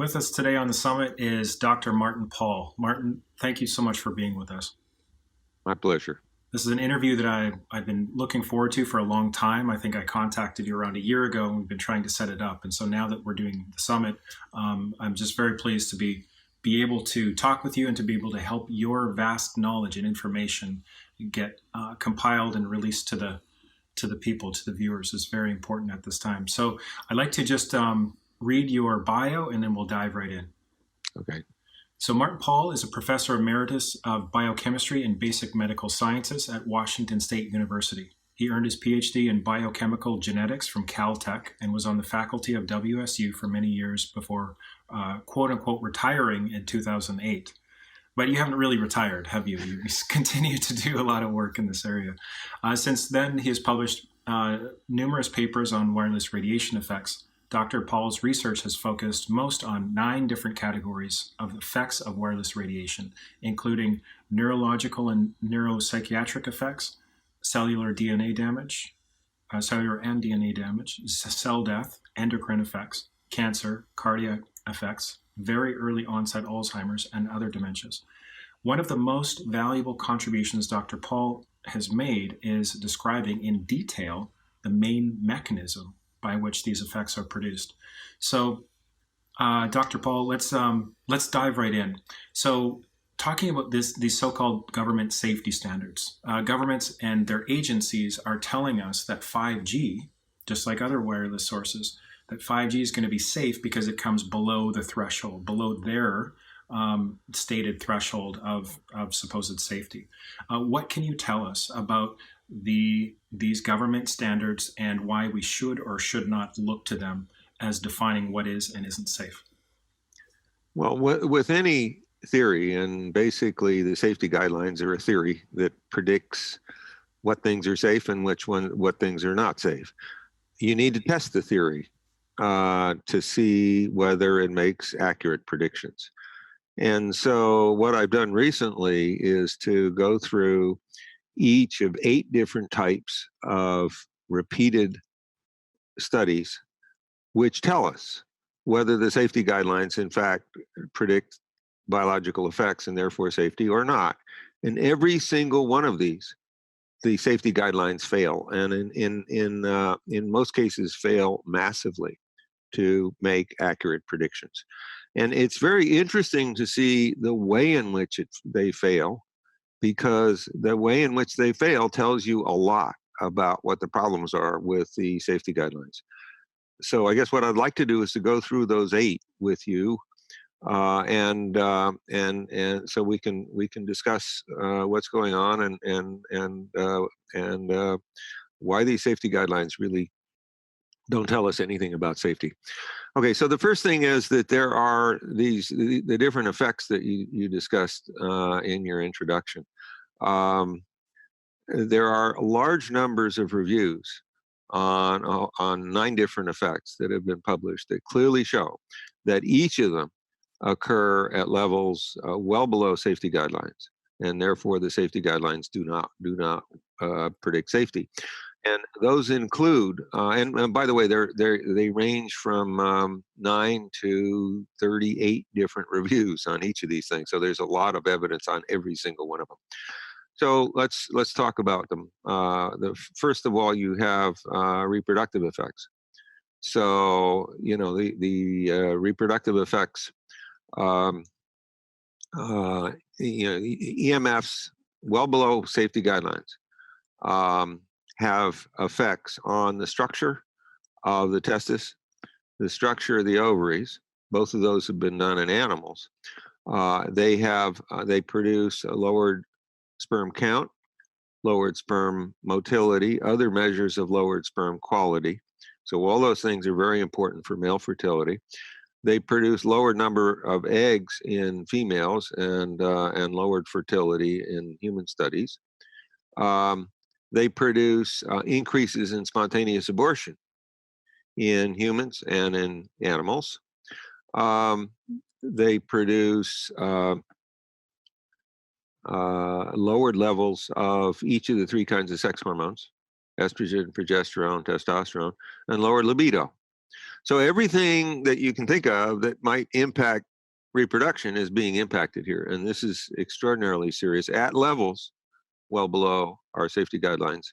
With us today on the summit is Dr. Martin Paul. Martin, thank you so much for being with us. My pleasure. This is an interview that I've been looking forward to for a long time. I think I contacted you around a year ago, and we've been trying to set it up. And so now that we're doing the summit, I'm just very pleased to be able to talk with you and to be able to help your vast knowledge and information get compiled and released to the people, to the viewers. Is very important at this time. So I'd like to just read your bio, and then we'll dive right in. Okay. So Martin Paul is a professor emeritus of biochemistry and basic medical sciences at Washington State University. He earned his PhD in biochemical genetics from Caltech and was on the faculty of WSU for many years before quote unquote retiring in 2008. But you haven't really retired, have you? You continue to do a lot of work in this area. Since then, he has published numerous papers on wireless radiation effects. Dr. Paul's research has focused most on 9 different categories of effects of wireless radiation, including neurological and neuropsychiatric effects, cellular and DNA damage, cell death, endocrine effects, cancer, cardiac effects, very early onset Alzheimer's, and other dementias. One of the most valuable contributions Dr. Paul has made is describing in detail the main mechanism by which these effects are produced. So, Dr. Paul, let's dive right in. So, talking about these so-called government safety standards, governments and their agencies are telling us that 5G, just like other wireless sources, that 5G is going to be safe because it comes below the threshold, below their stated threshold of supposed safety. What can you tell us about these government standards and why we should or should not look to them as defining what is and isn't safe? Well, with any theory, and basically the safety guidelines are a theory that predicts what things are safe and what things are not safe. You need to test the theory to see whether it makes accurate predictions. And so what I've done recently is to go through each of 8 different types of repeated studies which tell us whether the safety guidelines in fact predict biological effects and therefore safety or not. And every single one of these, the safety guidelines fail, and in most cases fail massively to make accurate predictions. And it's very interesting to see the way in which they fail, because the way in which they fail tells you a lot about what the problems are with the safety guidelines. So I guess what I'd like to do is to go through those 8 with you, and so we can discuss what's going on and why these safety guidelines really don't tell us anything about safety. Okay, so the first thing is that there are the different effects that you discussed in your introduction. There are large numbers of reviews on 9 different effects that have been published that clearly show that each of them occur at levels well below safety guidelines, and therefore the safety guidelines do not predict safety. And those include, and by the way, they range from 9 to 38 different reviews on each of these things. So there's a lot of evidence on every single one of them. So let's talk about them. First of all, you have reproductive effects. So the reproductive effects, EMFs well below safety guidelines. Have effects on the structure of the testis, the structure of the ovaries. Both of those have been done in animals. They produce a lowered sperm count, lowered sperm motility, other measures of lowered sperm quality. So all those things are very important for male fertility. They produce lowered number of eggs in females and lowered fertility in human studies. They produce increases in spontaneous abortion in humans and in animals. They produce lowered levels of each of the 3 kinds of sex hormones: estrogen, progesterone, testosterone, and lowered libido. So everything that you can think of that might impact reproduction is being impacted here. And this is extraordinarily serious at levels well below our safety guidelines.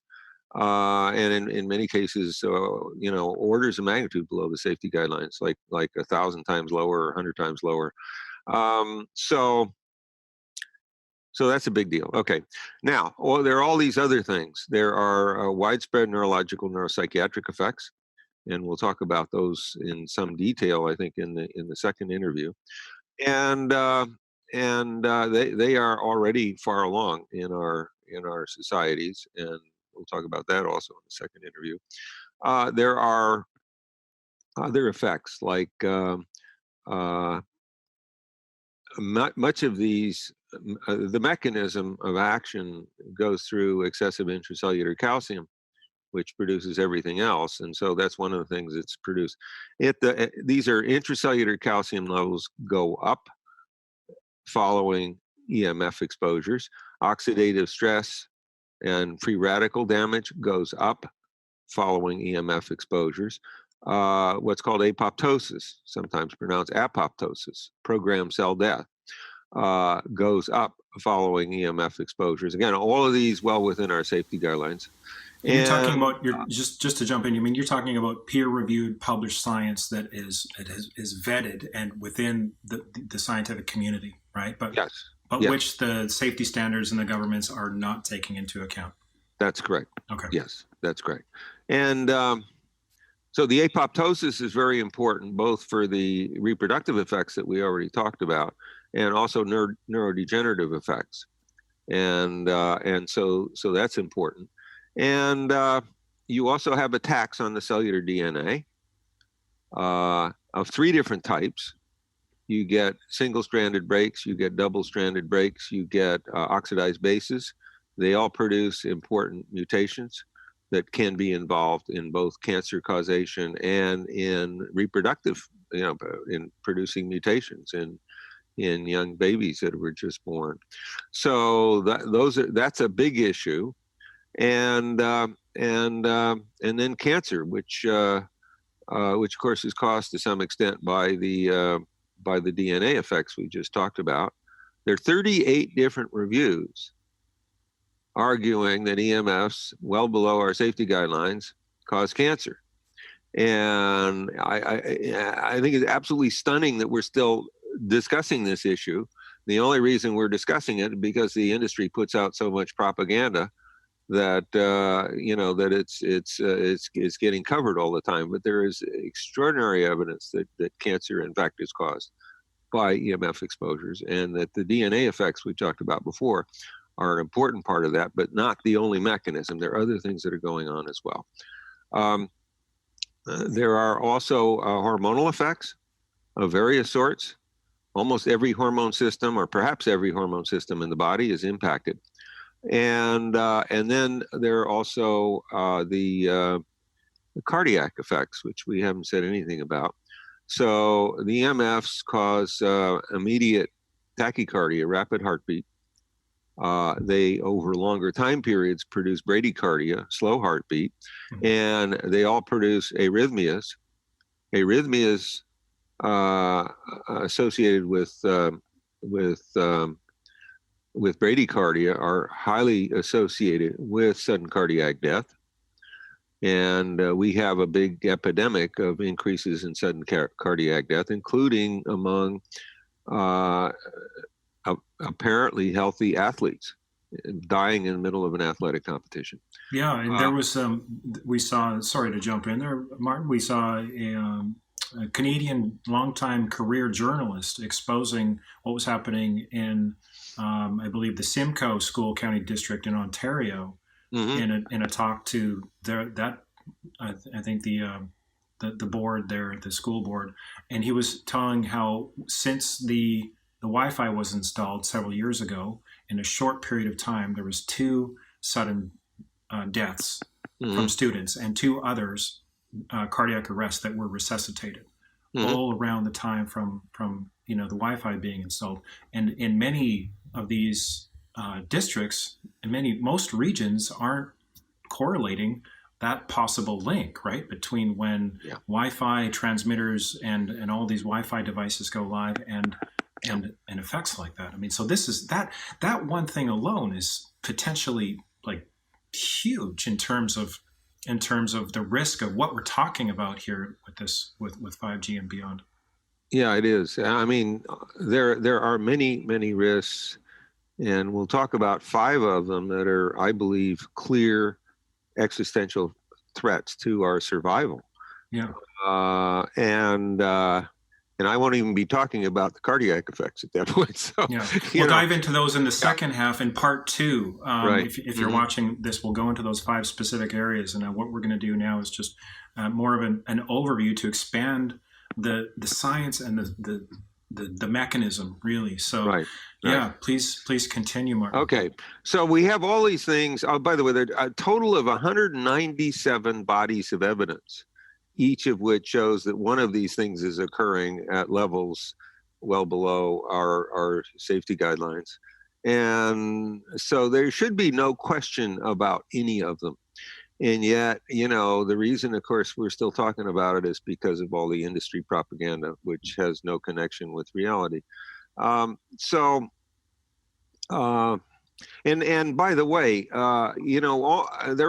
And in many cases, orders of magnitude below the safety guidelines, like 1,000 times lower or 100 times lower. So that's a big deal. Okay. Now, there are all these other things. There are widespread neurological neuropsychiatric effects, and we'll talk about those in some detail, I think, in the second interview. And they are already far along in our societies, and we'll talk about that also in the second interview. There are other effects like much of these. The mechanism of action goes through excessive intracellular calcium, which produces everything else, and so that's one of the things that's produced. These are intracellular calcium levels go up following EMF exposures. Oxidative stress and free radical damage goes up following EMF exposures. What's called apoptosis, sometimes pronounced apoptosis, programmed cell death, goes up following EMF exposures. Again, all of these well within our safety guidelines. And you're talking about just to jump in. I mean, you're talking about peer-reviewed, published science that is vetted and within the scientific community, right? But yes, which the safety standards and the governments are not taking into account. That's correct. Okay. Yes, that's correct. And so the apoptosis is very important, both for the reproductive effects that we already talked about, and also neurodegenerative effects. And so that's important. And you also have attacks on the cellular DNA of 3 different types. You get single-stranded breaks, you get double-stranded breaks, you get oxidized bases. They all produce important mutations that can be involved in both cancer causation and in reproductive, in producing mutations in young babies that were just born. So that's a big issue. And then cancer, which of course is caused to some extent by the DNA effects we just talked about. There are 38 different reviews arguing that EMFs well below our safety guidelines cause cancer. And I think it's absolutely stunning that we're still discussing this issue. The only reason we're discussing it is because the industry puts out so much propaganda that it's getting covered all the time. But there is extraordinary evidence that cancer, in fact, is caused by EMF exposures, and that the DNA effects we talked about before are an important part of that, but not the only mechanism. There are other things that are going on as well. There are also hormonal effects of various sorts. Almost every hormone system, or perhaps every hormone system in the body, is impacted. And then there are also the cardiac effects, which we haven't said anything about. So the EMFs cause immediate tachycardia, rapid heartbeat. They, over longer time periods, produce bradycardia, slow heartbeat, and they all produce arrhythmias. Arrhythmias associated with bradycardia are highly associated with sudden cardiac death. And we have a big epidemic of increases in sudden cardiac death, including among apparently healthy athletes dying in the middle of an athletic competition. Yeah, and there was we saw, sorry to jump in there, Martin, we saw a Canadian longtime career journalist exposing what was happening in, I believe, the Simcoe School County District in Ontario, in a talk to I think the board there, the school board, and he was telling how since the Wi-Fi was installed several years ago, in a short period of time, there was 2 sudden deaths from students and 2 others, cardiac arrests, that were resuscitated all around the time from the Wi-Fi being installed. And in many of these districts, and most regions aren't correlating that possible link, right, between when Wi-Fi transmitters and all these Wi-Fi devices go live and effects like that. I mean, so this is that one thing alone is potentially like huge in terms of the risk of what we're talking about here with this with 5G and beyond. Yeah, it is. I mean, there are many risks, and we'll talk about 5 of them that are, I believe, clear existential threats to our survival. Yeah. And I won't even be talking about the cardiac effects at that point. So yeah, we'll dive into those in the second half in part 2. Right. If you're watching this, we'll go into those 5 specific areas, and what we're going to do now is just more of an overview to expand the science and the mechanism, really. So right. Yeah, please continue, Mark. Okay, so we have all these things. Oh, by the way, there are a total of 197 bodies of evidence, each of which shows that one of these things is occurring at levels well below our safety guidelines. And so there should be no question about any of them. And yet, the reason, of course, we're still talking about it is because of all the industry propaganda, which has no connection with reality. And by the way, there are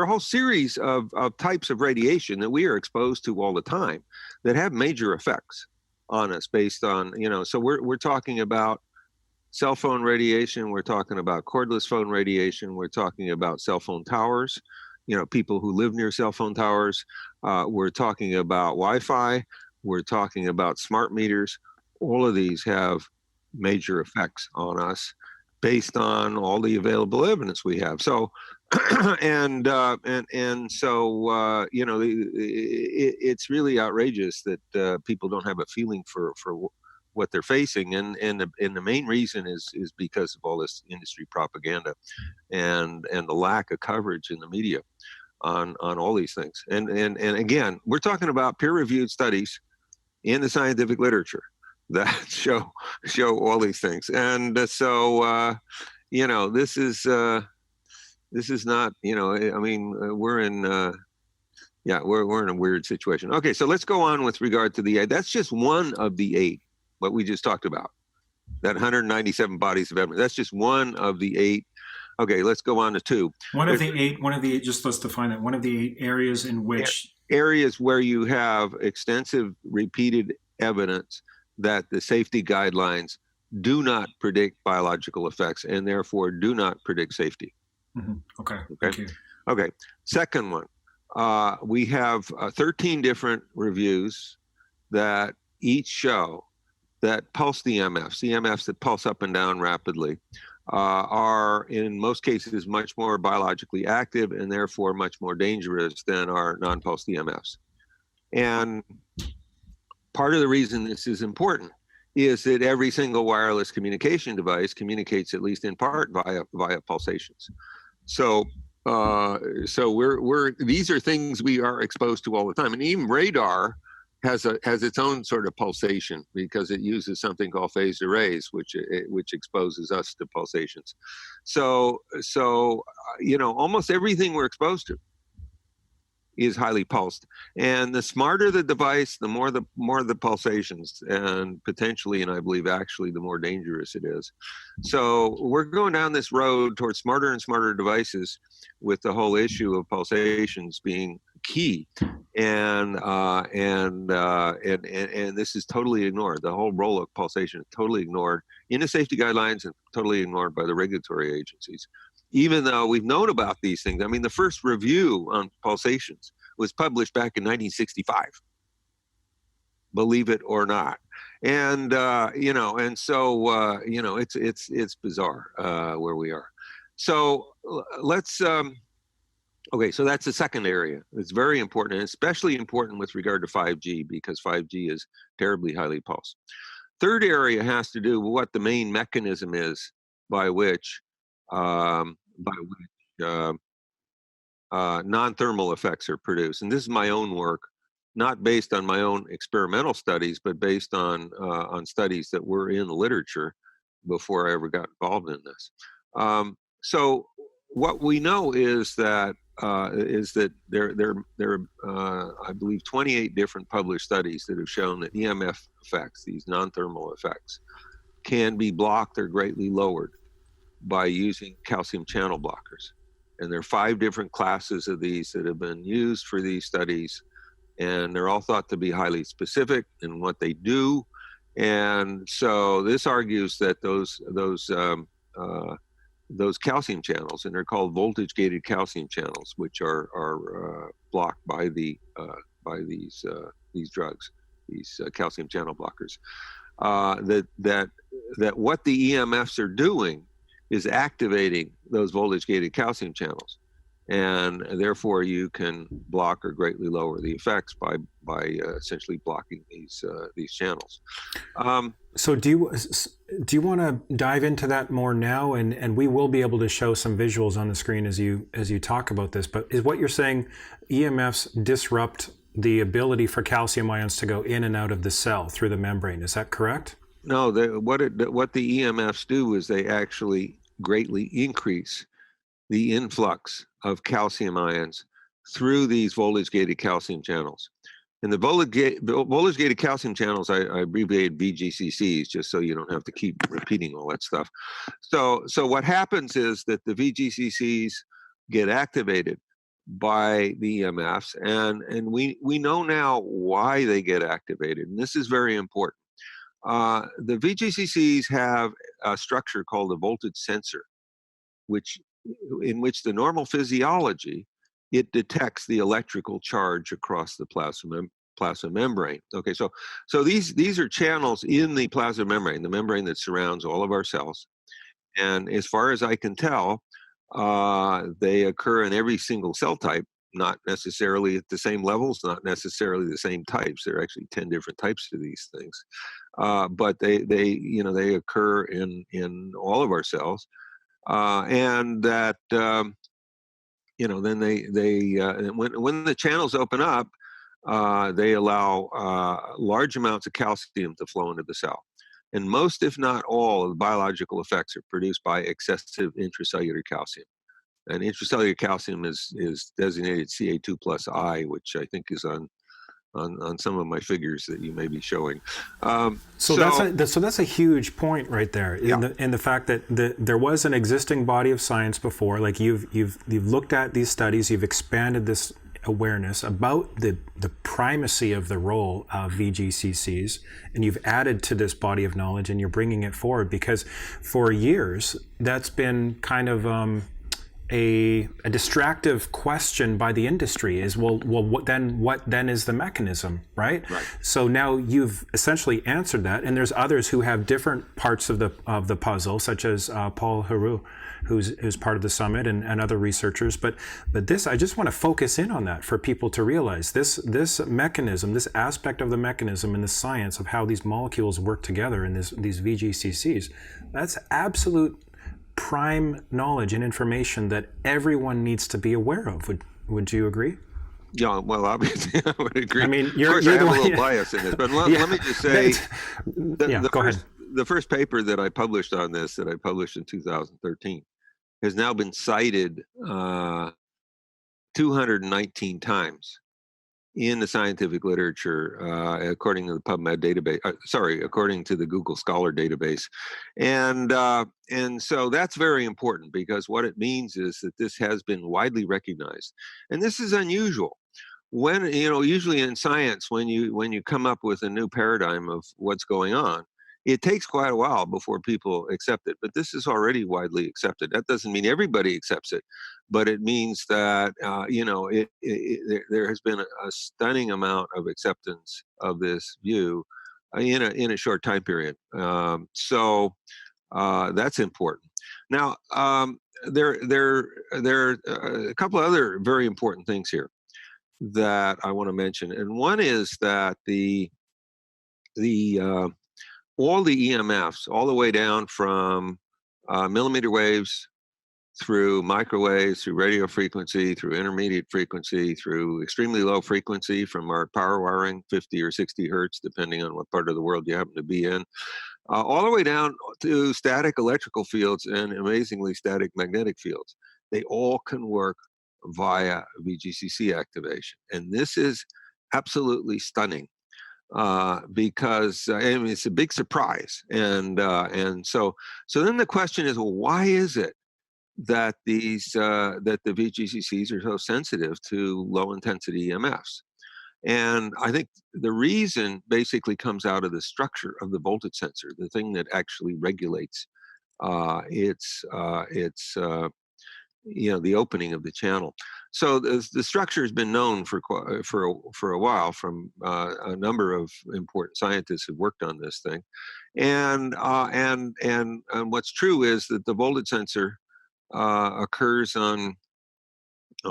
a whole series of types of radiation that we are exposed to all the time that have major effects on us based on, so we're talking about cell phone radiation, we're talking about cordless phone radiation, we're talking about cell phone towers, people who live near cell phone towers, we're talking about Wi-Fi, we're talking about smart meters. All of these have major effects on us based on all the available evidence we have. So, it's really outrageous that people don't have a feeling for what they're facing, and the main reason is because of all this industry propaganda and the lack of coverage in the media on all these things. And again, we're talking about peer-reviewed studies in the scientific literature that show all these things. And this is not, we're in we're in a weird situation. Okay, so let's go on with regard to that's just one of the 8, what we just talked about, that 197 bodies of evidence. That's just one of the 8. Okay, let's go on to 2. One of the eight, just let's define that. One of the 8 areas in which... Areas where you have extensive repeated evidence that the safety guidelines do not predict biological effects and therefore do not predict safety. Mm-hmm. Okay, thank you. Okay, second one. We have 13 different reviews that each show that pulsed EMFs that pulse up and down rapidly, are in most cases much more biologically active and therefore much more dangerous than our non-pulsed EMFs. And part of the reason this is important is that every single wireless communication device communicates at least in part via pulsations. So these are things we are exposed to all the time, and even radar has its own sort of pulsation because it uses something called phased arrays, which exposes us to pulsations. So almost everything we're exposed to is highly pulsed, and the smarter the device, the more the pulsations, and potentially, and I believe actually, the more dangerous it is. So we're going down this road towards smarter and smarter devices, with the whole issue of pulsations being key, and this is totally ignored. The whole role of pulsation is totally ignored in the safety guidelines and totally ignored by the regulatory agencies, even though we've known about these things. I mean, the first review on pulsations was published back in 1965, believe it or not. And it's bizarre where we are. So let's okay, so that's the second area. It's very important, and especially important with regard to 5G, because 5G is terribly highly pulsed. Third area has to do with what the main mechanism is by which non-thermal effects are produced. And this is my own work, not based on my own experimental studies, but based on studies that were in the literature before I ever got involved in this. So what we know is that there I believe 28 different published studies that have shown that EMF effects, these non-thermal effects, can be blocked or greatly lowered by using calcium channel blockers. And there are 5 different classes of these that have been used for these studies, and they're all thought to be highly specific in what they do. And so this argues that those calcium channels, and they're called voltage-gated calcium channels, which are blocked by these drugs, these calcium channel blockers. That what the EMFs are doing is activating those voltage-gated calcium channels, and therefore you can block or greatly lower the effects by essentially blocking these channels. So do you want to dive into that more now? And we will be able to show some visuals on the screen as you talk about this. But is what you're saying, EMFs disrupt the ability for calcium ions to go in and out of the cell through the membrane? Is that correct? No, what the EMFs do is they actually greatly increase the influx of calcium ions through these voltage-gated calcium channels. And the voltage-gated calcium channels, I abbreviate VGCCs just so you don't have to keep repeating all that stuff. So what happens is that the VGCCs get activated by the EMFs, and we know now why they get activated, and this is very important. The VGCCs have a structure called a voltage sensor, in which the normal physiology, it detects the electrical charge across the plasma membrane. Okay, so these are channels in the plasma membrane, the membrane that surrounds all of our cells. And as far as I can tell, they occur in every single cell type, not necessarily at the same levels, not necessarily the same types. There are actually 10 different types of these things, but they occur in all of our cells, and that then when the channels open up, they allow large amounts of calcium to flow into the cell. And most, if not all, of the biological effects are produced by excessive intracellular calcium. And intracellular calcium is designated Ca2 plus I, which I think is on some of my figures that you may be showing. So that's a huge point right there, in the fact that there was an existing body of science before. Like you've looked at these studies, you've expanded this awareness about the primacy of the role of VGCCs, and you've added to this body of knowledge, and you're bringing it forward because for years that's been kind of a distractive question by the industry is, what then is the mechanism, right? So now you've essentially answered that, and there's others who have different parts of the puzzle, such as Paul Heroux, who's part of the summit, and other researchers. But this, I just want to focus in on that for people to realize this mechanism, this aspect of the mechanism and the science of how these molecules work together in these VGCCs. That's absolute prime knowledge and information that everyone needs to be aware of. Would you agree? Yeah, well, obviously I would agree. I mean, of course, I have a little bias in this, but let me just say, the first paper that I published on this, that I published in 2013, has now been cited 219 times in the scientific literature, according to the PubMed database. According to the Google Scholar database, and so that's very important, because what it means is that this has been widely recognized, and this is unusual. When usually in science, when you come up with a new paradigm of what's going on, it takes quite a while before people accept it, but this is already widely accepted. That doesn't mean everybody accepts it, but it means that there has been a stunning amount of acceptance of this view in a short time period. So that's important. Now, there are a couple of other very important things here that I want to mention, and one is that all the EMFs, all the way down from millimeter waves through microwaves, through radio frequency, through intermediate frequency, through extremely low frequency from our power wiring, 50 or 60 hertz, depending on what part of the world you happen to be in, all the way down to static electrical fields and amazingly static magnetic fields. they all can work via VGCC activation. And this is absolutely stunning because I mean, it's a big surprise. And so then the question is, well, why is it that that the VGCCs are so sensitive to low intensity EMFs? And I think the reason basically comes out of the structure of the voltage sensor, the thing that actually regulates its the opening of the channel. So the structure has been known for a while from a number of important scientists who've worked on this thing, and what's true is that the voltage sensor occurs on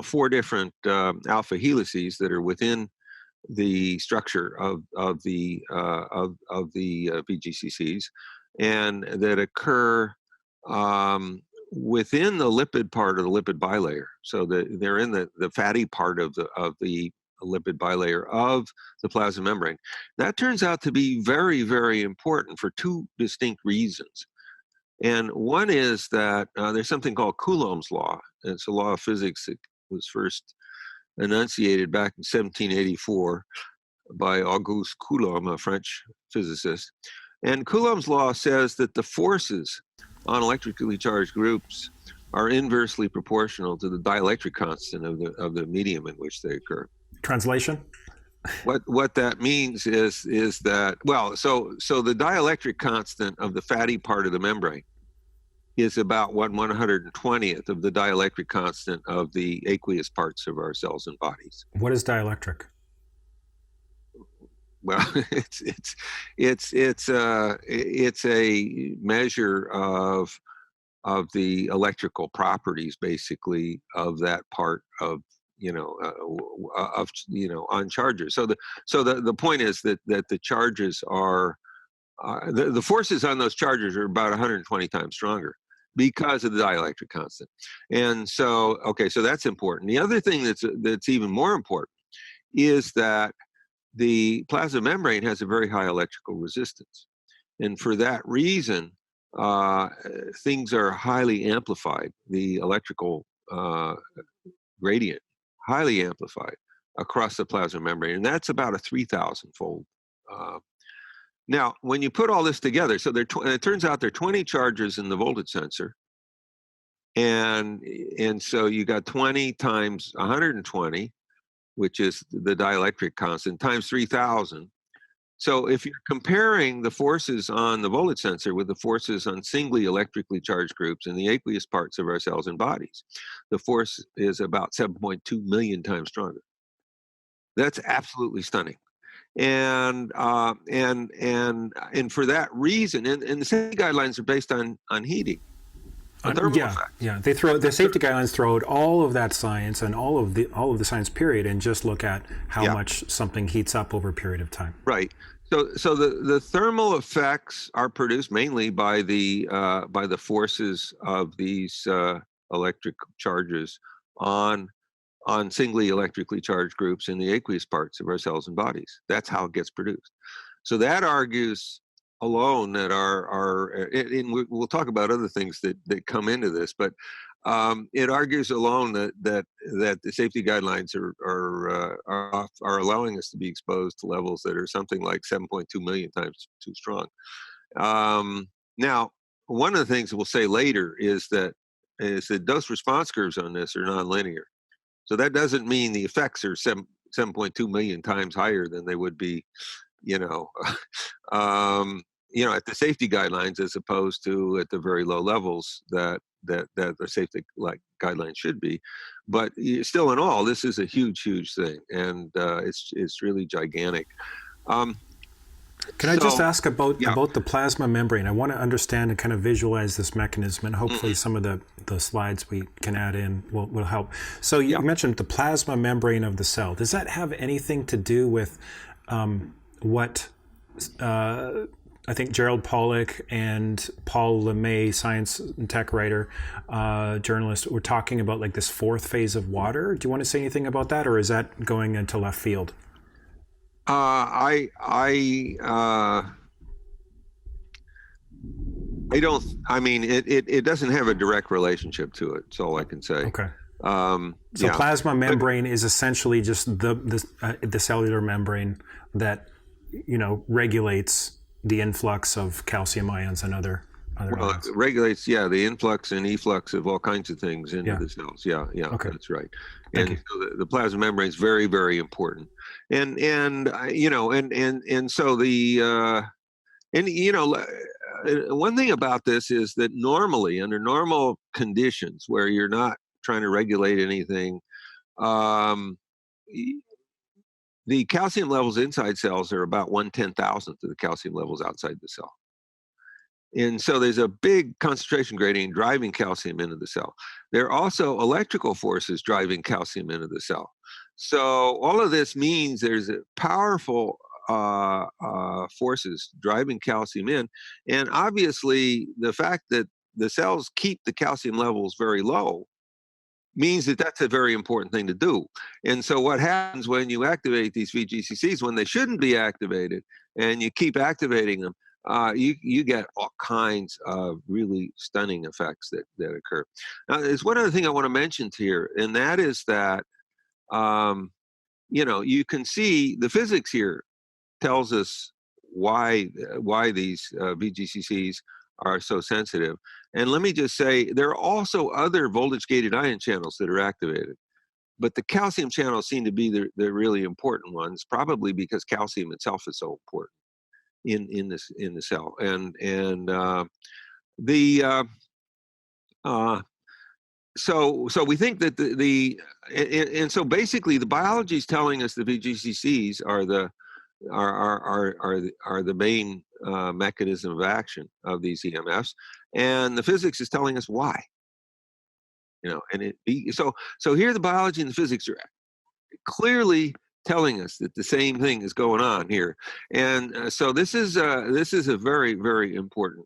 4 different alpha helices that are within the structure of the VGCCs, and that occur within the lipid part of the lipid bilayer. So they're in the fatty part of the lipid bilayer of the plasma membrane. That turns out to be very, very important for 2 distinct reasons. And one is that there's something called Coulomb's law. It's a law of physics that was first enunciated back in 1784 by Auguste Coulomb, a French physicist. And Coulomb's law says that the forces on electrically charged groups are inversely proportional to the dielectric constant of the medium in which they occur. Translation? What that means is that, well, so the dielectric constant of the fatty part of the membrane is about 1/120th of the dielectric constant of the aqueous parts of our cells and bodies. What is dielectric? Well, it's a measure of the electrical properties, basically, of that part of on charges. So the point is that the charges are the forces on those charges are about 120 times stronger because of the dielectric constant. And so, okay, so that's important. The other thing that's even more important is that the plasma membrane has a very high electrical resistance. And for that reason, things are highly amplified. The electrical gradient, highly amplified across the plasma membrane. And that's about a 3,000-fold. Now, when you put all this together, so it turns out there are 20 charges in the voltage sensor. And so you got 20 times 120, which is the dielectric constant, times 3,000. So if you're comparing the forces on the voltage sensor with the forces on singly electrically charged groups in the aqueous parts of our cells and bodies, the force is about 7.2 million times stronger. That's absolutely stunning. And for that reason, and the safety guidelines are based on heating. The safety guidelines throw out all of that science and all of the science period and just look at how much something heats up over a period of time. Right. So the thermal effects are produced mainly by the forces of these electric charges on singly electrically charged groups in the aqueous parts of our cells and bodies. That's how it gets produced. So that argues alone that and we'll talk about other things that come into this, but it argues alone that the safety guidelines are allowing us to be exposed to levels that are something like 7.2 million times too strong. Now, one of the things we'll say later is that dose response curves on this are nonlinear. So that doesn't mean the effects are 7.2 million times higher than they would be, at the safety guidelines, as opposed to at the very low levels that the safety guidelines should be. But still, in all, this is a huge thing, and it's really gigantic. Can I just ask about the plasma membrane? I want to understand and kind of visualize this mechanism, and hopefully some of the slides we can add in will help. So you mentioned the plasma membrane of the cell. Does that have anything to do with what I think Gerald Pollack and Paul LeMay, science and tech writer, journalist, were talking about, like this 4th phase of water? Do you want to say anything about that, or is that going into left field? I mean, it doesn't have a direct relationship to it. That's all I can say. Okay. So plasma membrane is essentially just the cellular membrane that, regulates the influx of calcium ions and other ions. It regulates, the influx and efflux of all kinds of things into the cells. Yeah, okay. That's right. Thank and you. so the plasma membrane is very, very important. And so one thing about this is that normally, under normal conditions where you're not trying to regulate anything, um, the calcium levels inside cells are about 1/10,000th of the calcium levels outside the cell. And so there's a big concentration gradient driving calcium into the cell. There are also electrical forces driving calcium into the cell. So all of this means there's a powerful forces driving calcium in. And obviously, the fact that the cells keep the calcium levels very low means that that's a very important thing to do. And so what happens when you activate these VGCCs when they shouldn't be activated, and you keep activating them, you get all kinds of really stunning effects that occur. Now, there's one other thing I want to mention here, and that is that you can see the physics here tells us why these VGCCs are so sensitive. And let me just say, there are also other voltage-gated ion channels that are activated. But the calcium channels seem to be the really important ones, probably because calcium itself is so important in the cell. So we think that and so basically the biology is telling us the VGCCs are the main mechanism of action of these EMFs, and the physics is telling us why. So here the biology and the physics are clearly telling us that the same thing is going on here, and so this is a very, very important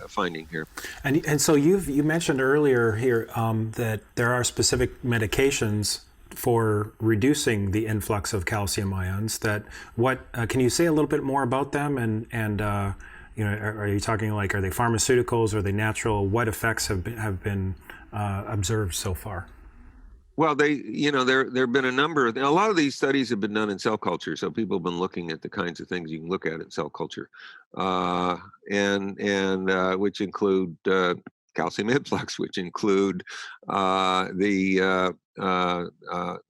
finding here. And so you mentioned earlier here that there are specific medications for reducing the influx of calcium ions. Can you say a little bit more about them? And are you talking are they pharmaceuticals? Are they natural? What effects have been observed so far? Well, there have been a lot of these studies have been done in cell culture, so people have been looking at the kinds of things you can look at in cell culture, and which include calcium influx, which include the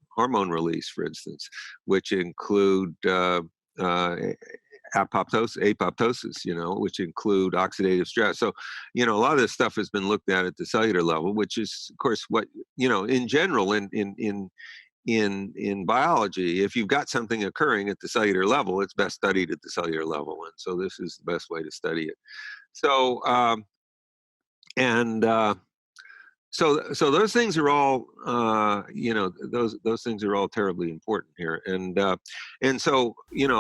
hormone release, for instance, which include apoptosis, which include oxidative stress. So, a lot of this stuff has been looked at the cellular level, which is, of course, what in general in biology, if you've got something occurring at the cellular level, it's best studied at the cellular level, and so this is the best way to study it. So, So those things are all, those things are all terribly important here, and so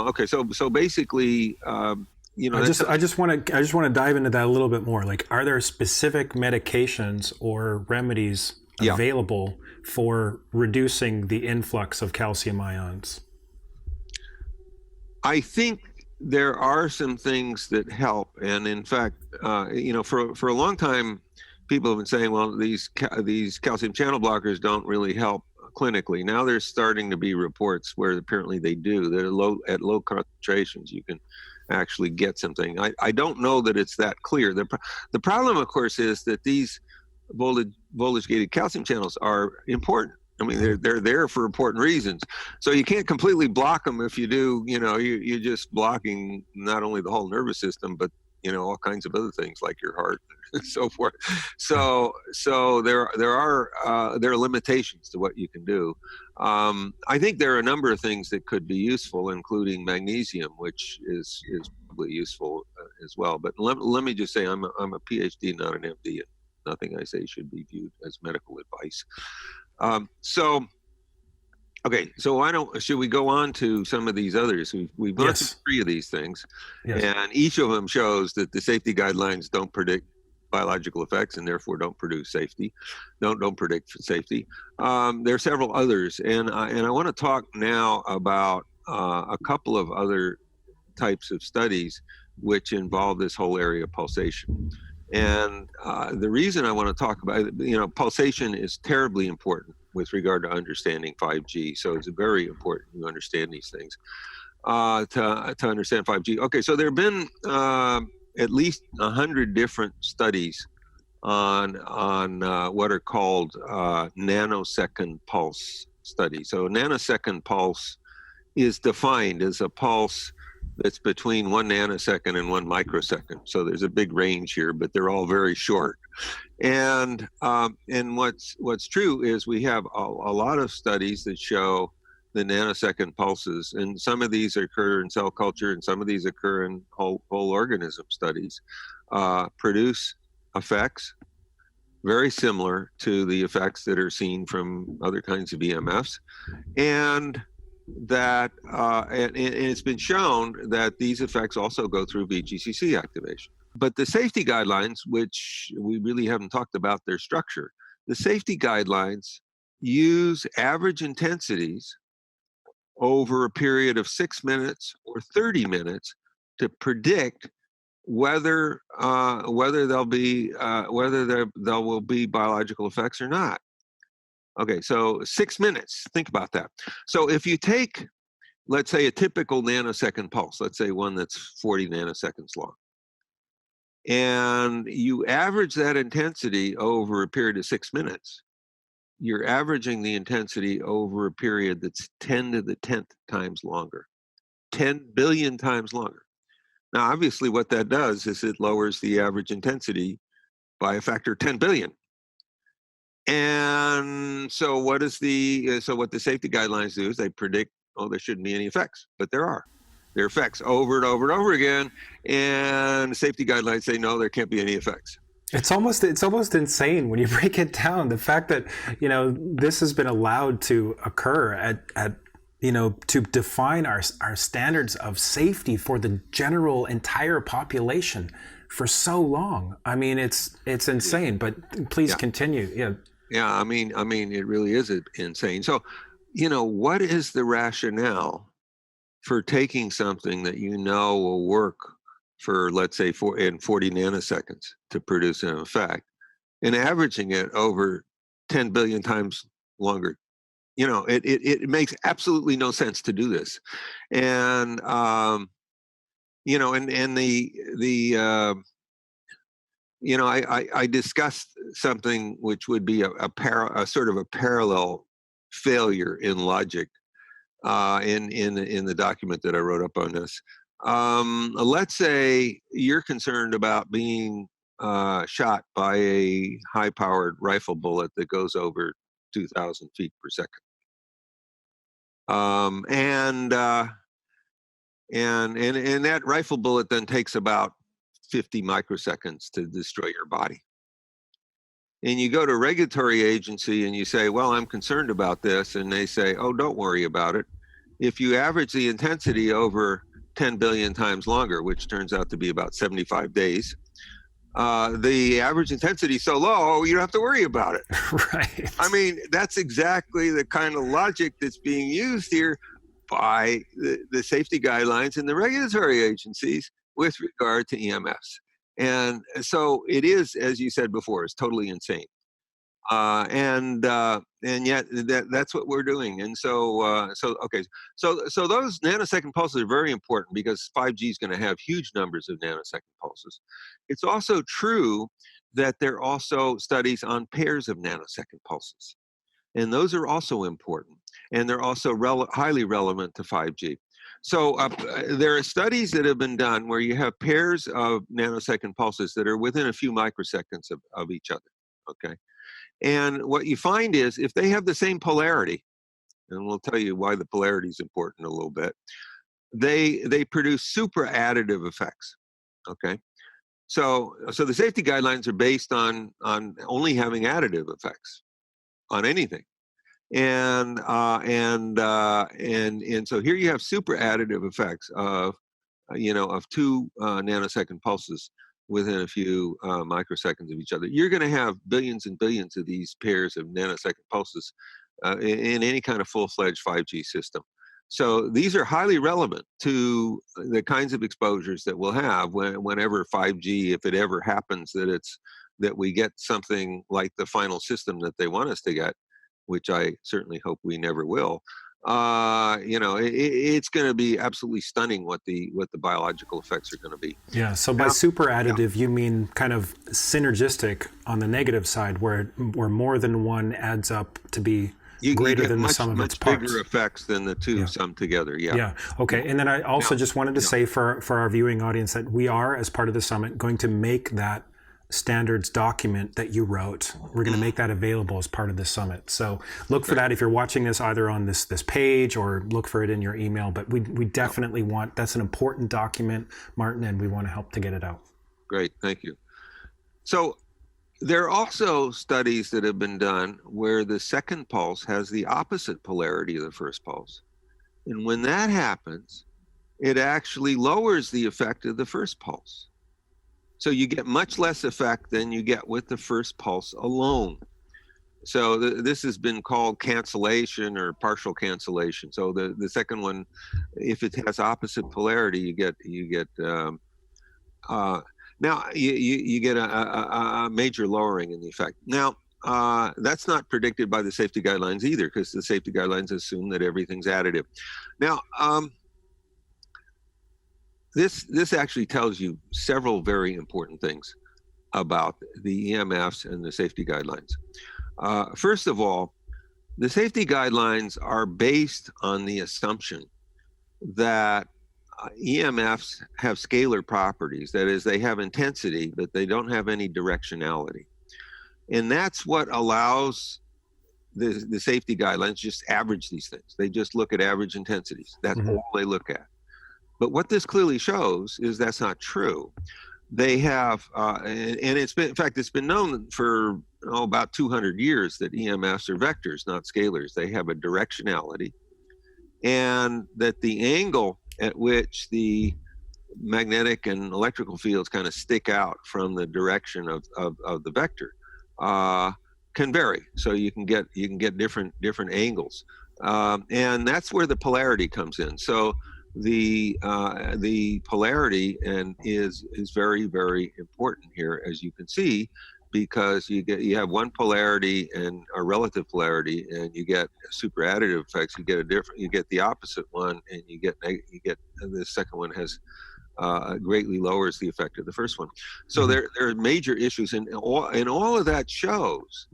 okay, so basically, I just want to dive into that a little bit more. Are there specific medications or remedies available for reducing the influx of calcium ions? I think there are some things that help, and in fact, for a long time, people have been saying, well, these calcium channel blockers don't really help clinically. Now there's starting to be reports where apparently they do. That at low concentrations you can actually get something. I don't know that it's that clear. The problem, of course, is that these voltage-gated calcium channels are important. I mean, they're there for important reasons. So you can't completely block them. If you do, you're just blocking not only the whole nervous system, but all kinds of other things like your heart and so forth. So there are limitations to what you can do. I think there are a number of things that could be useful, including magnesium, which is probably useful as well. But let me just say, I'm a PhD, not an MD, and nothing I say should be viewed as medical advice. Okay, so should we go on to some of these others? We've gone through 3 of these things, and each of them shows that the safety guidelines don't predict biological effects and therefore don't produce safety, don't predict safety. There are several others, and I want to talk now about a couple of other types of studies which involve this whole area of pulsation. And the reason I want to talk about it, pulsation is terribly important with regard to understanding 5G. So it's very important you understand these things to understand 5G. Okay, so there have been at least 100 different studies on what are called nanosecond pulse studies. So a nanosecond pulse is defined as a pulse that's between 1 nanosecond and 1 microsecond. So there's a big range here, but they're all very short. And what's true is we have a lot of studies that show the nanosecond pulses, and some of these occur in cell culture, and some of these occur in whole organism studies, produce effects very similar to the effects that are seen from other kinds of EMFs, and that and it's been shown that these effects also go through VGCC activation. But the safety guidelines, which we really haven't talked about their structure, the safety guidelines use average intensities over a period of 6 minutes or 30 minutes to predict whether there will be biological effects or not. Okay, so 6 minutes, think about that. So if you take, let's say, a typical nanosecond pulse, let's say one that's 40 nanoseconds long, and you average that intensity over a period of 6 minutes, you're averaging the intensity over a period that's 10 to the 10th times longer, 10 billion times longer. Now, obviously, what that does is it lowers the average intensity by a factor of 10 billion. And so what the safety guidelines do is they predict, there shouldn't be any effects, but there are. There are effects over and over and over again, and the safety guidelines say, no, there can't be any effects. It's almost insane when you break it down. The fact that, this has been allowed to occur at to define our standards of safety for the general entire population for so long. I mean, it's insane, but please continue. Yeah. Yeah, I mean, it really is insane. So, what is the rationale for taking something that will work for, let's say, in 40 nanoseconds to produce an effect, and averaging it over 10 billion times longer? It makes absolutely no sense to do this, and I discussed something which would be a sort of a parallel failure in logic in the document that I wrote up on this. Let's say you're concerned about being shot by a high-powered rifle bullet that goes over 2,000 feet per second. And that rifle bullet then takes about 50 microseconds to destroy your body. And you go to a regulatory agency and you say, well, I'm concerned about this. And they say, oh, don't worry about it. If you average the intensity over 10 billion times longer, which turns out to be about 75 days, the average intensity is so low, you don't have to worry about it. Right. I mean, that's exactly the kind of logic that's being used here by the safety guidelines and the regulatory agencies with regard to EMFs. And so it is, as you said before, it's totally insane. And yet that's what we're doing. And so those nanosecond pulses are very important because 5G is going to have huge numbers of nanosecond pulses. It's also true that there are also studies on pairs of nanosecond pulses, and those are also important, and they're also highly relevant to 5G. So there are studies that have been done where you have pairs of nanosecond pulses that are within a few microseconds of each other. Okay. And what you find is if they have the same polarity, and we'll tell you why the polarity is important in a little bit, they produce super additive effects. Okay. So the safety guidelines are based on only having additive effects on anything. And so here you have super additive effects of 2 nanosecond pulses within a few microseconds of each other. You're going to have billions and billions of these pairs of nanosecond pulses in any kind of full-fledged 5G system. So these are highly relevant to the kinds of exposures that we'll have whenever 5G, if it ever happens that we get something like the final system that they want us to get, which I certainly hope we never will. It's going to be absolutely stunning what the biological effects are going to be. Yeah. So by super additive, you mean kind of synergistic on the negative side, where more than one adds up to be greater than the sum of its parts. Much bigger effects than the two summed together. Yeah. Yeah. Okay. And then I also just wanted to say for our viewing audience that we are, as part of the summit, going to make that standards document that you wrote. We're going to make that available as part of the summit. So look for that if you're watching this either on this page, or look for it in your email. But we definitely want, that's an important document, Martin, and we want to help to get it out. Great. Thank you. So there are also studies that have been done where the second pulse has the opposite polarity of the first pulse. And when that happens, it actually lowers the effect of the first pulse. So you get much less effect than you get with the first pulse alone. So this has been called cancellation or partial cancellation. So the second one, if it has opposite polarity, you get now you get a major lowering in the effect. Now that's not predicted by the safety guidelines either, because the safety guidelines assume that everything's additive. Now this actually tells you several very important things about the EMFs and the safety guidelines. First of all, the safety guidelines are based on the assumption that EMFs have scalar properties. That is, they have intensity, but they don't have any directionality. And that's what allows the safety guidelines just average these things. They just look at average intensities. That's all they look at. But what this clearly shows is that's not true. They have, and it's been, in fact, it's been known for about 200 years that EMFs are vectors, not scalars. They have a directionality, and that the angle at which the magnetic and electrical fields kind of stick out from the direction of the vector can vary. So you can get different angles, and that's where the polarity comes in. So the polarity is very, very important here, as you can see, because you have one polarity and a relative polarity, and you get super additive effects. You get the opposite one, and you get the second one has greatly lowers the effect of the first one. So there are major issues, and all of that shows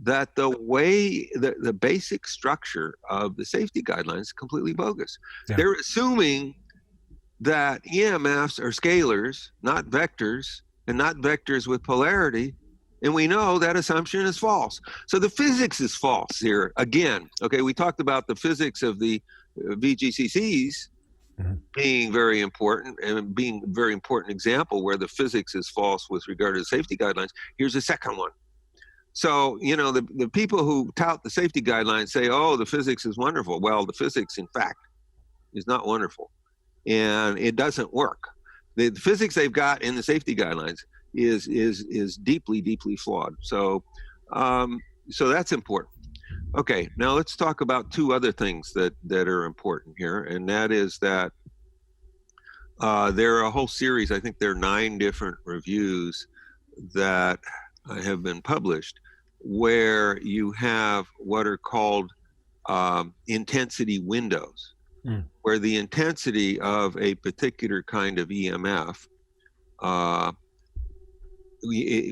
that the way the basic structure of the safety guidelines is completely bogus. Yeah. They're assuming that EMFs are scalars, not vectors, and not vectors with polarity. And we know that assumption is false. So the physics is false here again. Okay, we talked about the physics of the VGCCs being very important, and being a very important example where the physics is false with regard to the safety guidelines. Here's a second one. So, the people who tout the safety guidelines say, oh, the physics is wonderful. Well, the physics, in fact, is not wonderful, and it doesn't work. The physics they've got in the safety guidelines is deeply, deeply flawed. So that's important. Okay, now let's talk about two other things that are important here, and that is that there are a whole series, I think there are 9 different reviews that have been published, where you have what are called intensity windows, where the intensity of a particular kind of EMF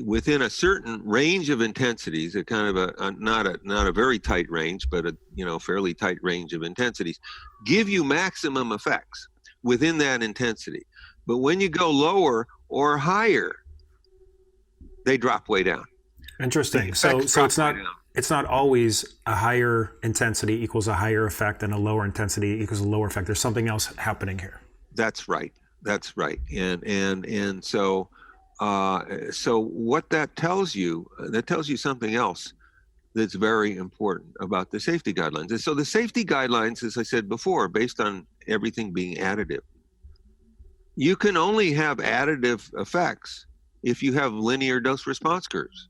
within a certain range of intensities, a kind of not a very tight range, but a fairly tight range of intensities, give you maximum effects within that intensity. But when you go lower or higher, they drop way down. Interesting. So it's not always a higher intensity equals a higher effect and a lower intensity equals a lower effect. There's something else happening here. That's right. And so what that tells you something else that's very important about the safety guidelines. And so the safety guidelines, as I said before, are based on everything being additive. You can only have additive effects if you have linear dose response curves.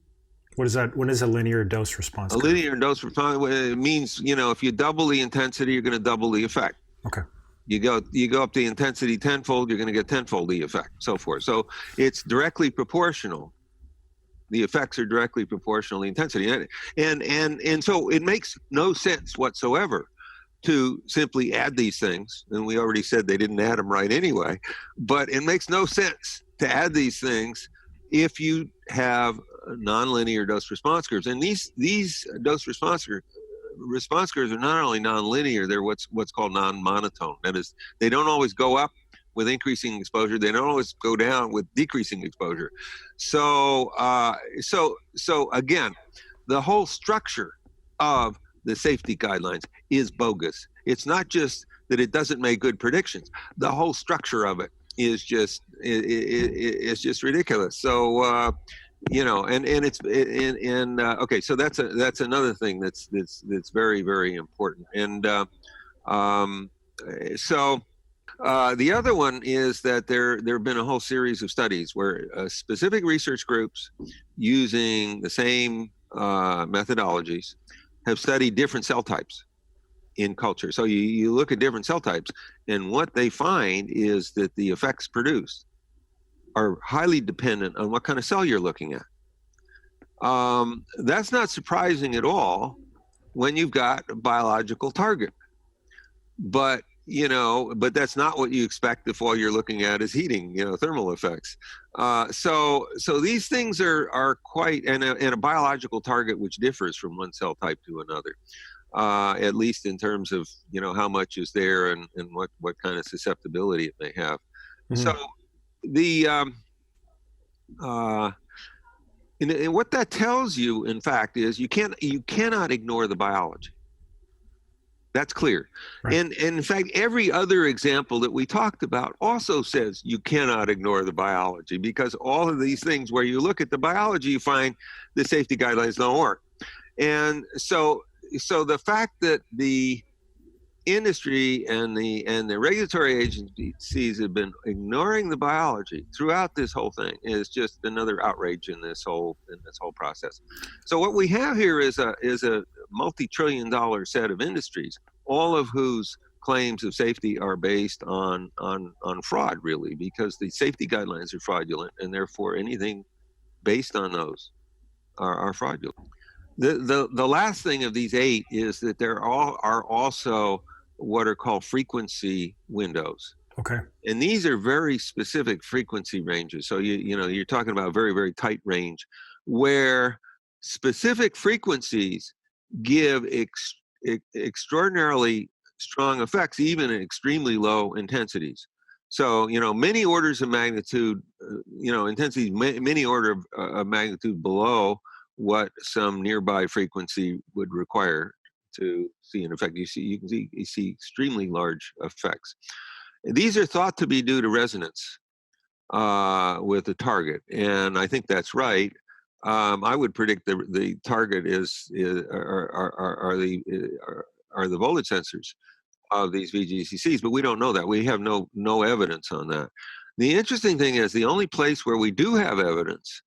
What is that? What is a linear dose response curve? A linear dose response means, if you double the intensity, you're going to double the effect. Okay. You go up the intensity tenfold, you're going to get tenfold the effect, so forth. So it's directly proportional. The effects are directly proportional to the intensity, and so it makes no sense whatsoever to simply add these things. And we already said they didn't add them right anyway, but it makes no sense to add these things if you have nonlinear dose response curves. And these dose response curves are not only nonlinear, they're what's called non-monotone. That is, they don't always go up with increasing exposure. They don't always go down with decreasing exposure. So again, the whole structure of the safety guidelines is bogus. It's not just that it doesn't make good predictions. The whole structure of it is just ridiculous. So okay. So that's another thing that's very, very important. And the other one is that there have been a whole series of studies where specific research groups using the same methodologies have studied different cell types in culture. So you look at different cell types, and what they find is that the effects produced are highly dependent on what kind of cell you're looking at. That's not surprising at all when you've got a biological target. But that's not what you expect if all you're looking at is heating, thermal effects. So these things are quite, and a biological target which differs from one cell type to another, at least in terms of, how much is there and what kind of susceptibility it may have. Mm-hmm. So and what that tells you, in fact, is you cannot ignore the biology. That's clear. Right. And in fact, every other example that we talked about also says you cannot ignore the biology, because all of these things where you look at the biology, you find the safety guidelines don't work. And so the fact that the industry and the regulatory agencies have been ignoring the biology throughout this whole thing is just another outrage in this whole process. So what we have here is a multi-trillion-dollar set of industries, all of whose claims of safety are based on fraud, really, because the safety guidelines are fraudulent, and therefore anything based on those are fraudulent. The last thing of these 8 is that there are also what are called frequency windows. Okay. And these are very specific frequency ranges. So you're talking about a very, very tight range where specific frequencies give extraordinarily strong effects, even at extremely low intensities. So, many orders of magnitude, intensities, many order of magnitude below what some nearby frequency would require to see an effect. You see extremely large effects. These are thought to be due to resonance with the target, and I think that's right. I would predict the target are the voltage sensors of these VGCCs, but we don't know that. We have no evidence on that. The interesting thing is the only place where we do have evidence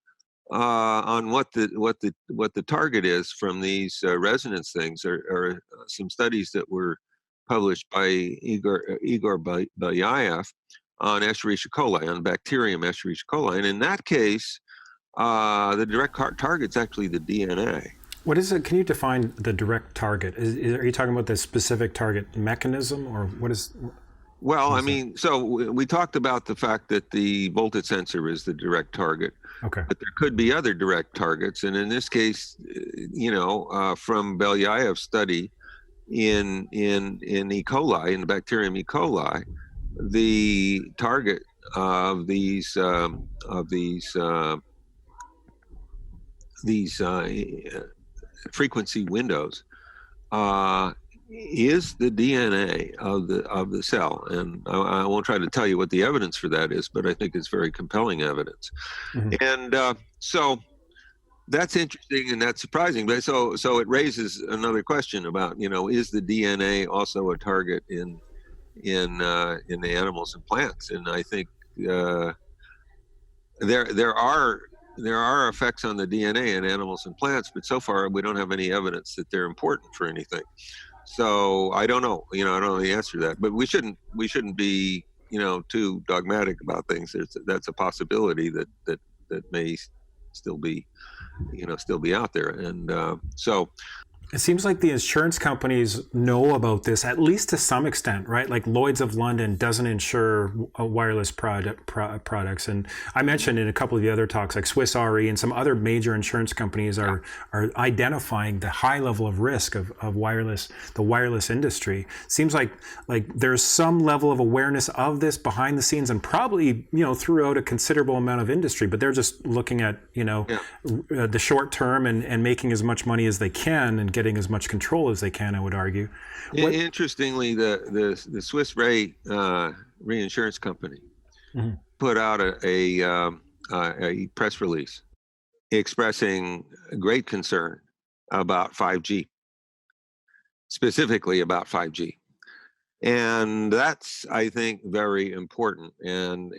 on what the target is from these resonance things are some studies that were published by Igor Belyaev on Escherichia coli, on bacterium Escherichia coli, and in that case, the direct target's actually the DNA. What is it? Can you define the direct target? Are you talking about the specific target mechanism, or what is? Well, so we talked about the fact that the voltage sensor is the direct target. Okay. But there could be other direct targets, and in this case, from Belyaev's study in E. coli, in the bacterium E. coli, the target of these frequency windows is the DNA of the cell, and I won't try to tell you what the evidence for that is, but I think it's very compelling evidence. Mm-hmm. And so that's interesting and that's surprising. But so it raises another question about is the DNA also a target in the animals and plants? And I think there are effects on the DNA in animals and plants, but so far we don't have any evidence that they're important for anything. So I don't know. I don't know the answer to that. But we shouldn't be too dogmatic about things. That's a possibility that may still be still be out there. And so It seems like the insurance companies know about this, at least to some extent, right? Like Lloyd's of London doesn't insure wireless products. And I mentioned in a couple of the other talks, like Swiss Re and some other major insurance companies are identifying the high level of risk of the wireless industry. Seems like there's some level of awareness of this behind the scenes and probably, throughout a considerable amount of industry, but they're just looking at, the short term and making as much money as they can and getting as much control as they can, I would argue. Interestingly, the Swiss Re reinsurance company put out a press release expressing great concern about 5G, specifically about 5G. And that's, I think, very important. And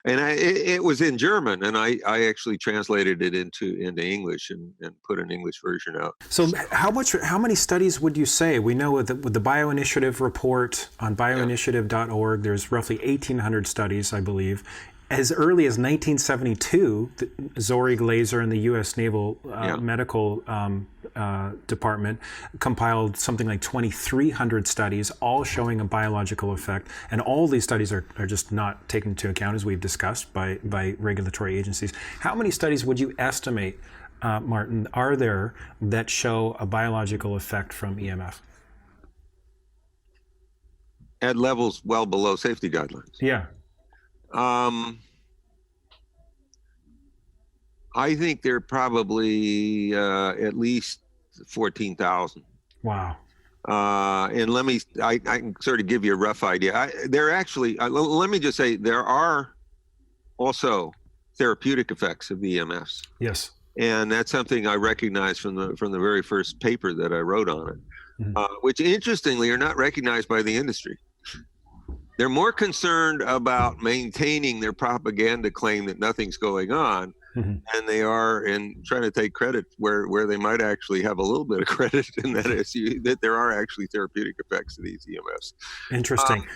it was in German, and I actually translated it into English and put an English version out. So how many studies would you say? We know with the Bioinitiative report on bioinitiative.org, there's roughly 1,800 studies, I believe. As early as 1972, Zori Glaser and the U.S. Naval Medical Department compiled something like 2,300 studies, all showing a biological effect. And all these studies are just not taken into account, as we've discussed, by regulatory agencies. How many studies would you estimate, Martin, are there that show a biological effect from EMF? At levels well below safety guidelines. Yeah. I think there are probably at least 14,000. Wow. And I can sort of give you a rough idea. Let me just say, there are also therapeutic effects of the EMFs. Yes. And that's something I recognized from the very first paper that I wrote on it, which interestingly are not recognized by the industry. They're more concerned about maintaining their propaganda claim that nothing's going on than they are in trying to take credit where they might actually have a little bit of credit in that there are actually therapeutic effects of these EMFs. Interesting.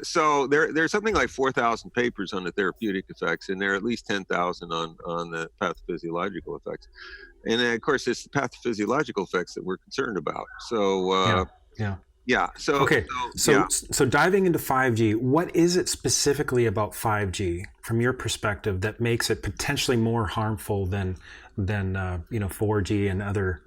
So there's something like 4,000 papers on the therapeutic effects, and there are at least 10,000 on the pathophysiological effects. And then, of course, it's the pathophysiological effects that we're concerned about. So So diving into 5G, what is it specifically about 5G from your perspective that makes it potentially more harmful than 4G and other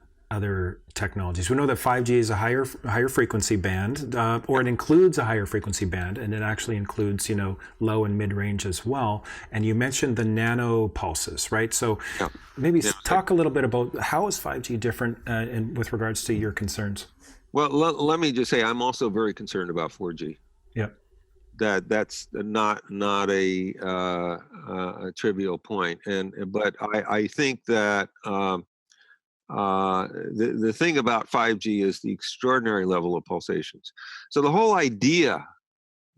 technologies? We know that 5G is a higher frequency band, or it includes a higher frequency band, and it actually includes low and mid range as well. And you mentioned the nano pulses, right? So maybe talk a little bit about how is 5G different with regards to your concerns. Well, let me just say, I'm also very concerned about 4G. Yeah, that's not a trivial point, but I think that the thing about 5G is the extraordinary level of pulsations. So the whole idea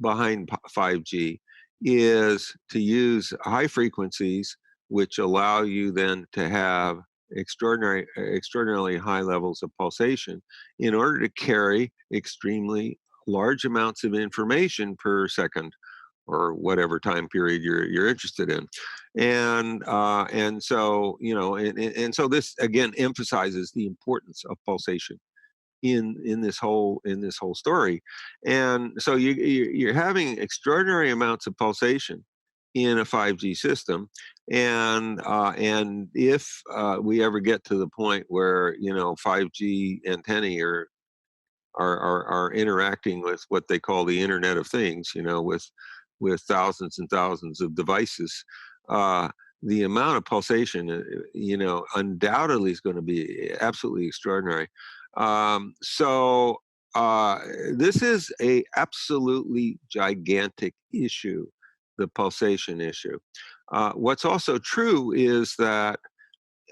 behind 5G is to use high frequencies, which allow you then to have extraordinarily high levels of pulsation in order to carry extremely large amounts of information per second, or whatever time period you're interested in, and so so this again emphasizes the importance of pulsation in this whole story. And so you're having extraordinary amounts of pulsation in a 5G system, and if we ever get to the point where 5G antennae are interacting with what they call the Internet of Things, with thousands and thousands of devices, the amount of pulsation, undoubtedly is going to be absolutely extraordinary. So this is a absolutely gigantic issue, the pulsation issue. What's also true is that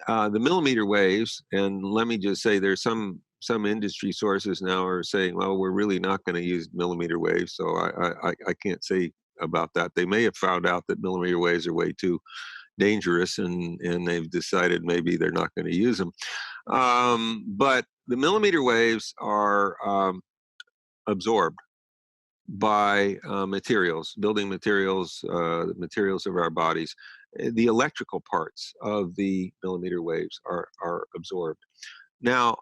the millimeter waves, and let me just say, there's some industry sources now are saying, well, we're really not going to use millimeter waves. So I can't say about that. They may have found out that millimeter waves are way too dangerous, and they've decided maybe they're not going to use them. But the millimeter waves are absorbed by materials, building materials, the materials of our bodies. The electrical parts of the millimeter waves are absorbed. Now,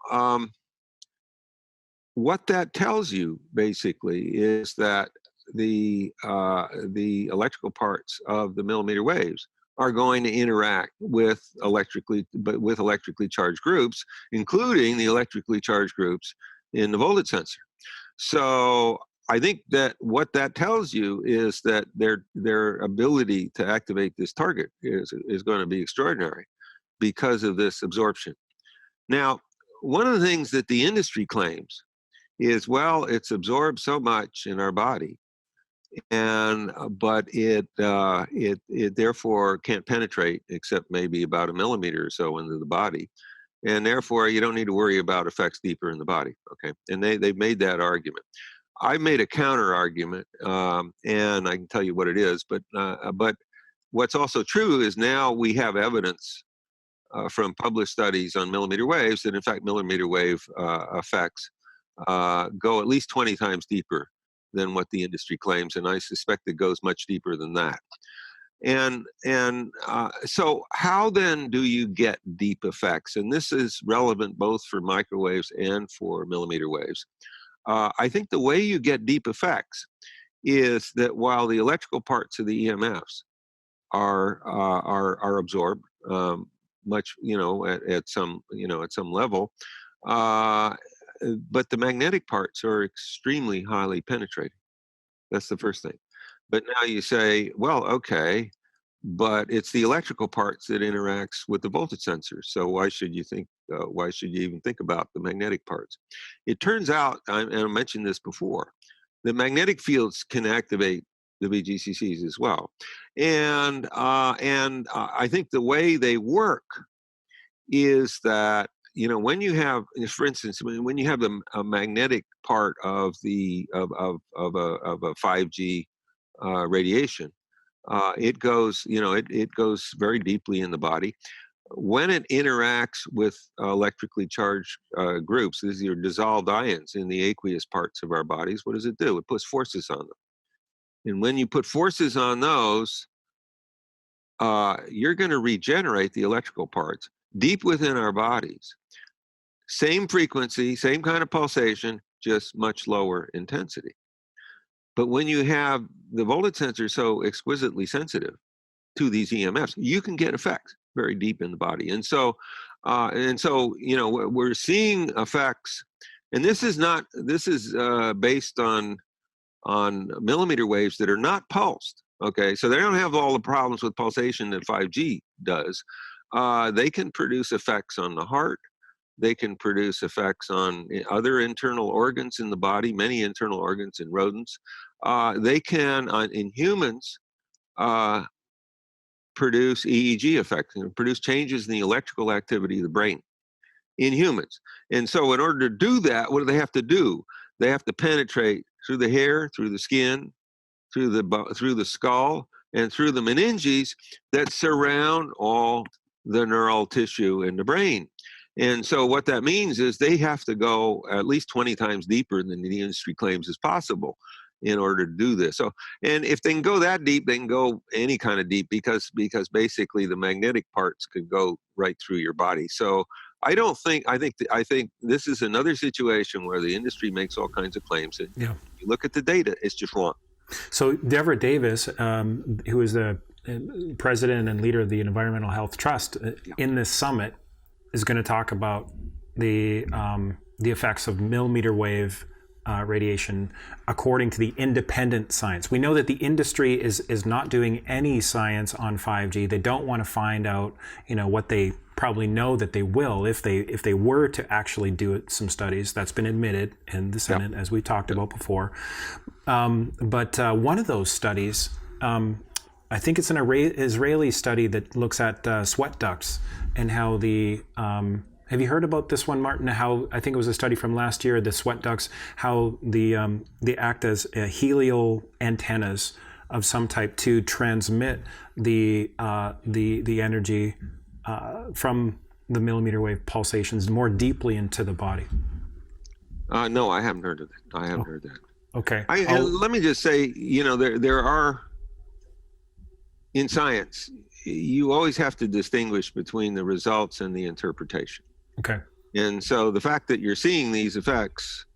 what that tells you basically is that the electrical parts of the millimeter waves are going to interact with electrically charged groups, including the electrically charged groups in the voltage sensor. So I think that what that tells you is that their ability to activate this target is going to be extraordinary because of this absorption. Now, one of the things that the industry claims is, well, it's absorbed so much in our body, but it therefore can't penetrate except maybe about a millimeter or so into the body, and therefore you don't need to worry about effects deeper in the body. Okay, and they've made that argument. I made a counter argument, and I can tell you what it is. But what's also true is now we have evidence from published studies on millimeter waves that in fact millimeter wave effects go at least 20 times deeper than what the industry claims, and I suspect it goes much deeper than that. And so how then do you get deep effects? And this is relevant both for microwaves and for millimeter waves. I think the way you get deep effects is that while the electrical parts of the EMFs are absorbed much, at some level, but the magnetic parts are extremely highly penetrating. That's the first thing. But now you say, well, okay, but it's the electrical parts that interacts with the voltage sensor. So why should you even think about the magnetic parts? It turns out, and I mentioned this before, the magnetic fields can activate the VGCCs as well. And I think the way they work is that, when you have, for instance, when you have a magnetic part of a 5G radiation, it goes very deeply in the body. When it interacts with electrically charged groups, these are dissolved ions in the aqueous parts of our bodies, what does it do? It puts forces on them. And when you put forces on those, you're going to regenerate the electrical parts deep within our bodies. Same frequency, same kind of pulsation, just much lower intensity. But when you have the voltage sensor so exquisitely sensitive to these EMFs, you can get effects very deep in the body. And so we're seeing effects, and this is based on millimeter waves that are not pulsed. Okay, so they don't have all the problems with pulsation that 5G does. They can produce effects on the heart. They can produce effects on other internal organs in the body, many internal organs in rodents. They can, in humans, produce EEG effects, produce changes in the electrical activity of the brain in humans. And so in order to do that, what do they have to do? They have to penetrate through the hair, through the skin, through the skull, and through the meninges that surround all the neural tissue in the brain. And so what that means is they have to go at least 20 times deeper than the industry claims is possible in order to do this. So, and if they can go that deep, they can go any kind of deep because basically the magnetic parts could go right through your body. So I think this is another situation where the industry makes all kinds of claims. And you look at the data, it's just wrong. So Deborah Davis, who is the president and leader of the Environmental Health Trust, in this summit is going to talk about the effects of millimeter wave radiation according to the independent science. We know that the industry is not doing any science on 5G. They don't want to find out, what they probably know that they will if they were to actually do some studies. That's been admitted in the Senate, as we talked about before. But one of those studies, I think it's an Israeli study that looks at sweat ducts and how the have you heard about this one, Martin? How I think it was a study from last year, the sweat ducts, how they act as helial antennas of some type to transmit the energy from the millimeter wave pulsations more deeply into the body? No, I haven't heard of that. I haven't heard that. Okay. And let me just say, there are, in science, you always have to distinguish between the results and the interpretation. Okay. And so the fact that you're seeing these effects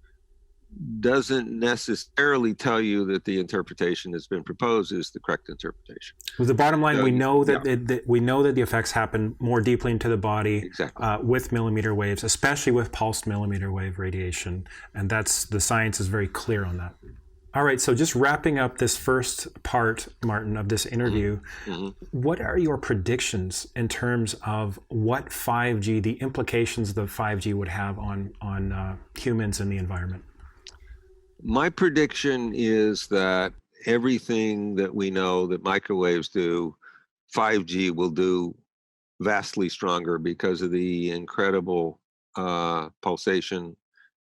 doesn't necessarily tell you that the interpretation that's been proposed is the correct interpretation. Well, the bottom line, So, we know that we know that the effects happen more deeply into the body, exactly, with millimeter waves, especially with pulsed millimeter wave radiation, and the science is very clear on that. All right, so just wrapping up this first part, Martin, of this interview, what are your predictions in terms of what 5G, the implications that 5G would have on humans and the environment? My prediction is that everything that we know that microwaves do, 5G will do vastly stronger because of the incredible pulsation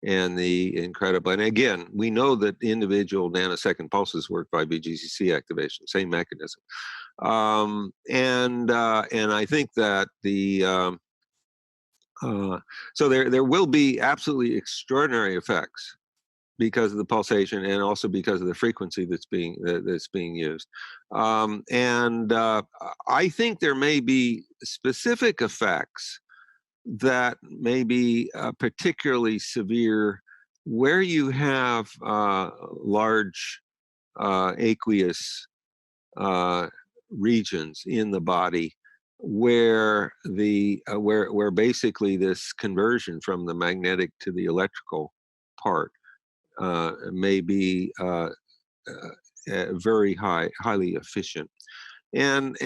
and and again, we know that individual nanosecond pulses work by VGCC activation, same mechanism. And I think that so there will be absolutely extraordinary effects because of the pulsation and also because of the frequency that's being used. I think there may be specific effects that may be particularly severe where you have large aqueous regions in the body where where basically this conversion from the magnetic to the electrical part may be very highly efficient, and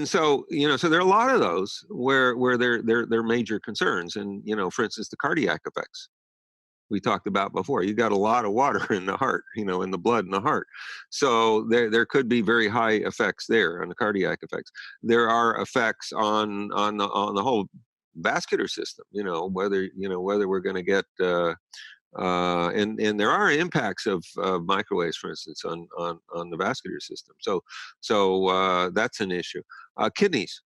so so there are a lot of those where they're major concerns, and for instance the cardiac effects we talked about before. You got a lot of water in the heart, in the blood in the heart, so there could be very high effects there on the cardiac effects. There are effects on the whole vascular system, whether we're going to get and there are impacts of microwaves, for instance, on the vascular system. So that's an issue. Kidneys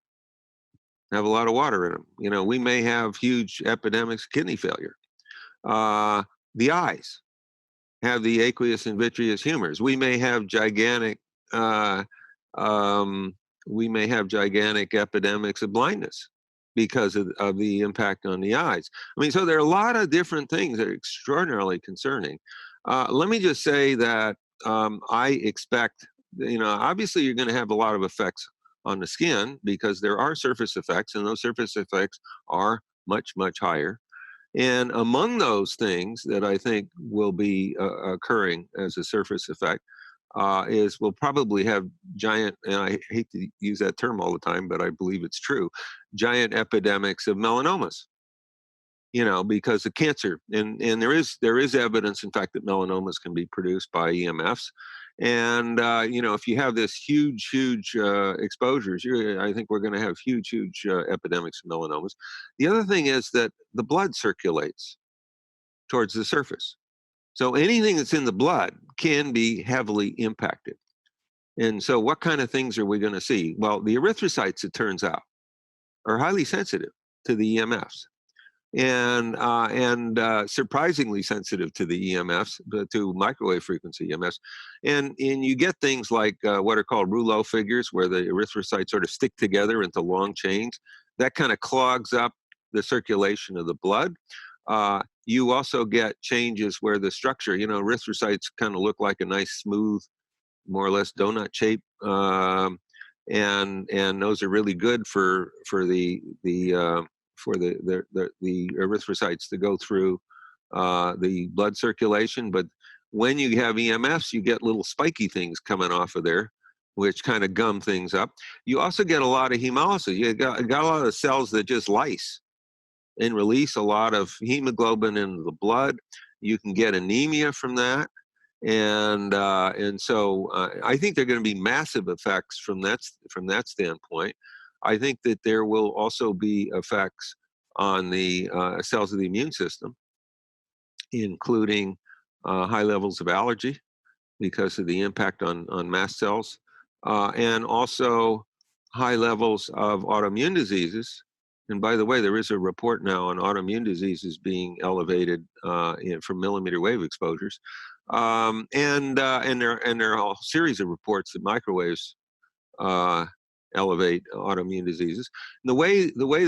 have a lot of water in them. We may have huge epidemics of kidney failure. The eyes have the aqueous and vitreous humors. We may have gigantic epidemics of blindness because of the impact on the eyes. I mean, so there are a lot of different things that are extraordinarily concerning. Let me just say that I expect, obviously you're going to have a lot of effects on the skin because there are surface effects, and those surface effects are much, much higher. And among those things that I think will be occurring as a surface effect is we'll probably have giant, and I hate to use that term all the time, but I believe it's true, giant epidemics of melanomas, because of cancer. And there is evidence, in fact, that melanomas can be produced by EMFs. And, if you have this huge exposures, I think we're going to have huge epidemics of melanomas. The other thing is that the blood circulates towards the surface. So anything that's in the blood can be heavily impacted. And so what kind of things are we going to see? Well, the erythrocytes, it turns out, are highly sensitive to the EMFs. And surprisingly sensitive to the EMFs, to microwave frequency EMFs. And you get things like what are called rouleau figures, where the erythrocytes sort of stick together into long chains. That kind of clogs up the circulation of the blood. You also get changes where the structure, erythrocytes kind of look like a nice smooth, more or less donut shape, and those are really good for the erythrocytes to go through the blood circulation. But when you have EMFs, you get little spiky things coming off of there, which kind of gum things up. You also get a lot of hemolysis. You got a lot of cells that just lyse and release a lot of hemoglobin into the blood. You can get anemia from that. And so I think there are going to be massive effects from that standpoint. I think that there will also be effects on the cells of the immune system, including high levels of allergy. because of the impact on mast cells, and also high levels of autoimmune diseases. And by the way, there is a report now on autoimmune diseases being elevated from millimeter wave exposures, and there are a series of reports that microwaves elevate autoimmune diseases. And the way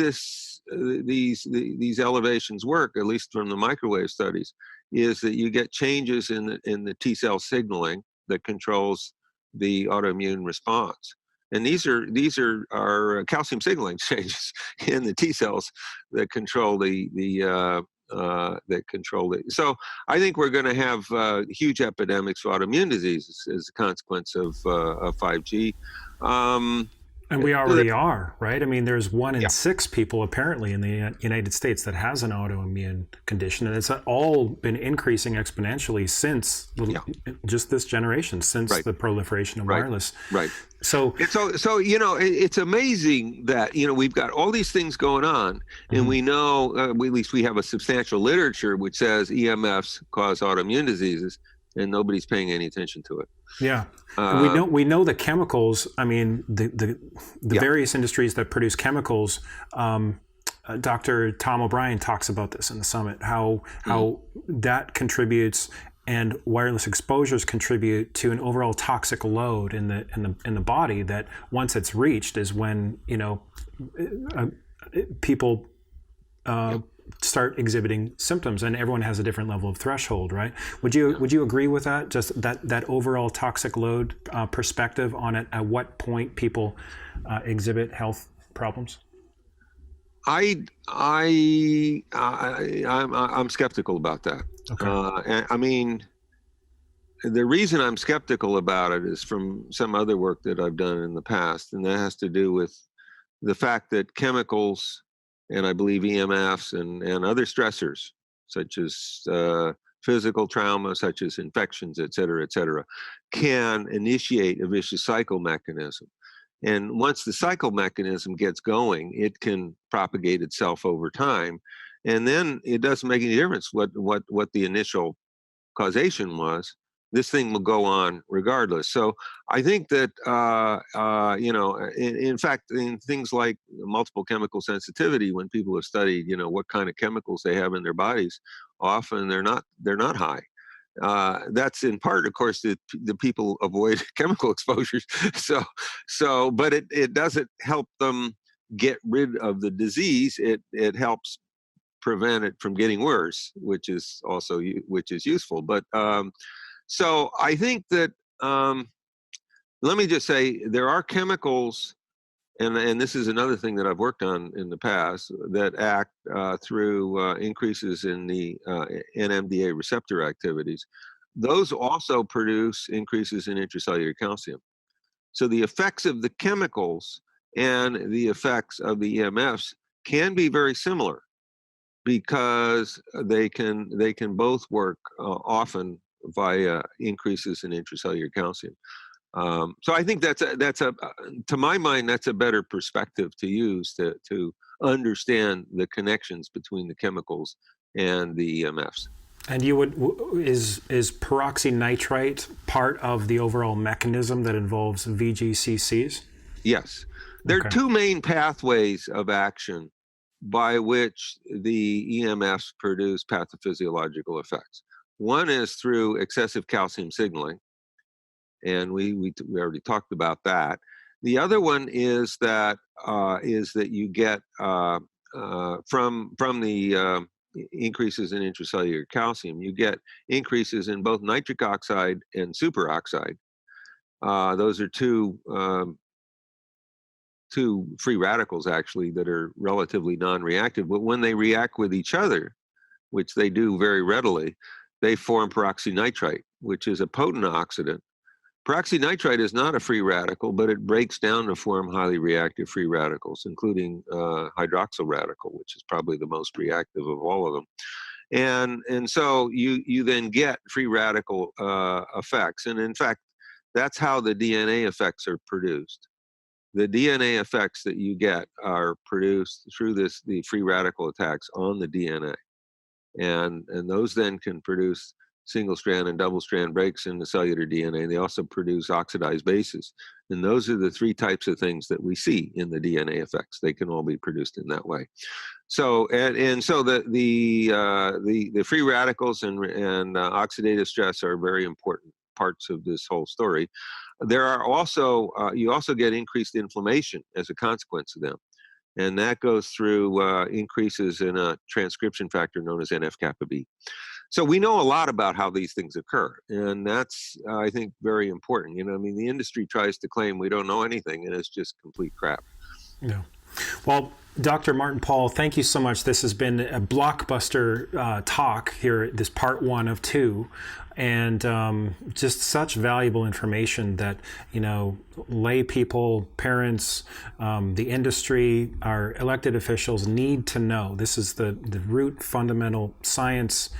these elevations work, at least from the microwave studies, is that you get changes in the T cell signaling that controls the autoimmune response. And these are calcium signaling changes in the T cells that control that control it. So I think we're going to have huge epidemics of autoimmune diseases as a consequence of 5G. And we already are, right? I mean, there's 1 in Yeah. 6 people apparently in the United States that has an autoimmune condition, and it's all been increasing exponentially since just this generation, since Right. the proliferation of wireless. Right. So It's amazing that we've got all these things going on, and we know at least we have a substantial literature which says EMFs cause autoimmune diseases, and nobody's paying any attention to it. yeah, and we know the chemicals. I mean, the various industries that produce chemicals. Dr. Tom O'Brien talks about this in the summit. How that contributes, and wireless exposures contribute to an overall toxic load in the body. That once it's reached is when people start exhibiting symptoms, and everyone has a different level of threshold, right? Would you agree with that? Just that overall toxic load perspective on it, at what point people exhibit health problems? I'm skeptical about that. Okay. I mean, the reason I'm skeptical about it is from some other work that I've done in the past, and that has to do with the fact that chemicals, and I believe EMFs and other stressors, such as physical trauma, such as infections, et cetera, can initiate a vicious cycle mechanism. And once the cycle mechanism gets going, it can propagate itself over time. And then it doesn't make any difference what the initial causation was. This thing will go on regardless. So I think that, in fact, in things like multiple chemical sensitivity, when people have studied, what kind of chemicals they have in their bodies, often they're not high. That's in part, of course, the people avoid chemical exposures. But it doesn't help them get rid of the disease. It helps prevent it from getting worse, which is useful. But so I think that let me just say there are chemicals, and this is another thing that I've worked on in the past, that act through increases in the NMDA receptor activities. Those also produce increases in intracellular calcium. So the effects of the chemicals and the effects of the EMFs can be very similar, because they can both work often via increases in intracellular calcium. So I think that's to my mind, that's a better perspective to use to understand the connections between the chemicals and the EMFs. And is peroxynitrite part of the overall mechanism that involves VGCCs? Yes, there are two main pathways of action by which the EMFs produce pathophysiological effects. One is through excessive calcium signaling, and we already talked about that. The other one is that you get from the increases in intracellular calcium, you get increases in both nitric oxide and superoxide. Those are two free radicals, actually, that are relatively non-reactive. But when they react with each other, which they do very readily, they form peroxynitrite, which is a potent oxidant. Peroxynitrite is not a free radical, but it breaks down to form highly reactive free radicals, including hydroxyl radical, which is probably the most reactive of all of them. And so you then get free radical effects. And in fact, that's how the DNA effects are produced. The DNA effects that you get are produced through the free radical attacks on the DNA. And those then can produce single-strand and double-strand breaks in the cellular DNA. They also produce oxidized bases. And those are the three types of things that we see in the DNA effects. They can all be produced in that way. So so the free radicals and oxidative stress are very important parts of this whole story. There are also you also get increased inflammation as a consequence of them, and that goes through increases in a transcription factor known as NF-kappa B. So we know a lot about how these things occur, and that's I think very important. You know, I mean, the industry tries to claim we don't know anything, and it's just complete crap. Yeah. Well, Dr. Martin Pall, thank you so much. This has been a blockbuster talk here, this part 1 of 2, and just such valuable information that, you know, lay people, parents, the industry, our elected officials need to know. This is the root fundamental science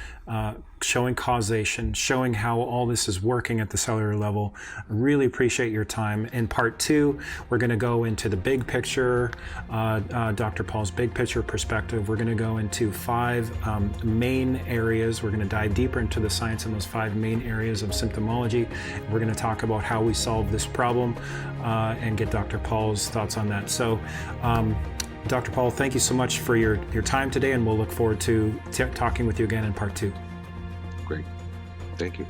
showing causation, showing how all this is working at the cellular level. I really appreciate your time. In part 2, we're going to go into the big picture, Dr. Pall's big picture perspective. We're going to go into 5 main areas. We're going to dive deeper into the science in those 5 main areas of symptomology. We're going to talk about how we solve this problem and get Dr. Pall's thoughts on that. So, Dr. Pall, thank you so much for your time today, and we'll look forward to talking with you again in part 2. Great. Thank you.